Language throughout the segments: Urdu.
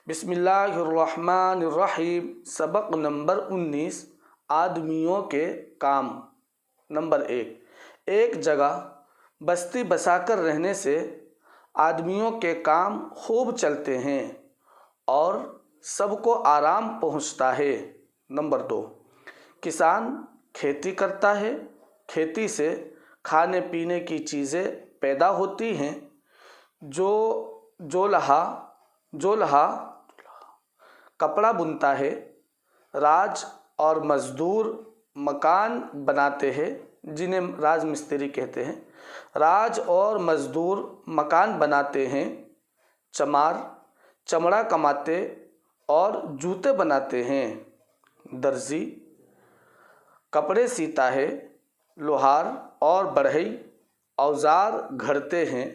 بسم اللہ الرحمن الرحیم۔ سبق نمبر 19، آدمیوں کے کام۔ نمبر 1، ایک جگہ بستی بسا کر رہنے سے آدمیوں کے کام خوب چلتے ہیں اور سب کو آرام پہنچتا ہے۔ نمبر 2، کسان کھیتی کرتا ہے، کھیتی سے کھانے پینے کی چیزیں پیدا ہوتی ہیں۔ جو لہا کپڑا بنتا ہے، راج اور مزدور مکان بناتے ہیں، جنہیں راج مستری کہتے ہیں۔ راج اور مزدور مکان بناتے ہیں، چمار چمڑا کماتے اور جوتے بناتے ہیں، درزی کپڑے سیتا ہے، لوہار اور بڑھئی اوزار گھڑتے ہیں۔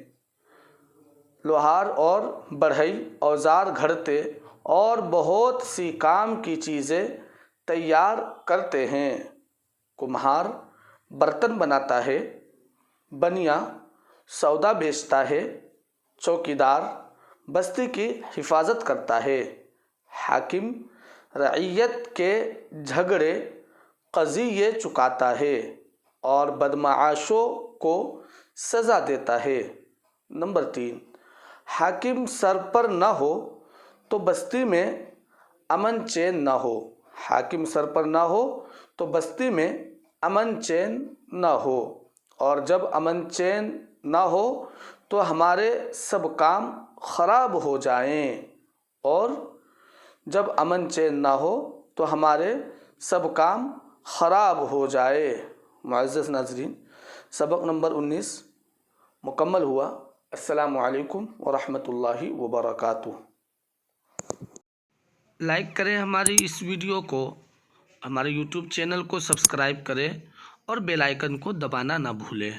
لوہار اور بڑھئی اوزار گھڑتے اور بہت سی کام کی چیزیں تیار کرتے ہیں۔ کمہار برتن بناتا ہے، بنیا سودا بیچتا ہے، چوکیدار بستی کی حفاظت کرتا ہے، حاکم رعیت کے جھگڑے قضیے چکاتا ہے اور بدمعاشوں کو سزا دیتا ہے۔ نمبر 3، حاکم سر پر نہ ہو تو بستی میں امن چین نہ ہو۔ حاکم سر پر نہ ہو تو بستی میں امن چین نہ ہو، اور جب امن چین نہ ہو تو ہمارے سب کام خراب ہو جائیں، اور جب امن چین نہ ہو تو ہمارے سب کام خراب ہو جائے۔ معزز ناظرین، سبق نمبر 19 مکمل ہوا۔ السلام علیکم ورحمۃ اللہ وبرکاتہ۔ لائک کریں ہماری اس ویڈیو کو، ہمارے یوٹیوب چینل کو سبسکرائب کریں اور بیل آئیکن کو دبانا نہ بھولیں۔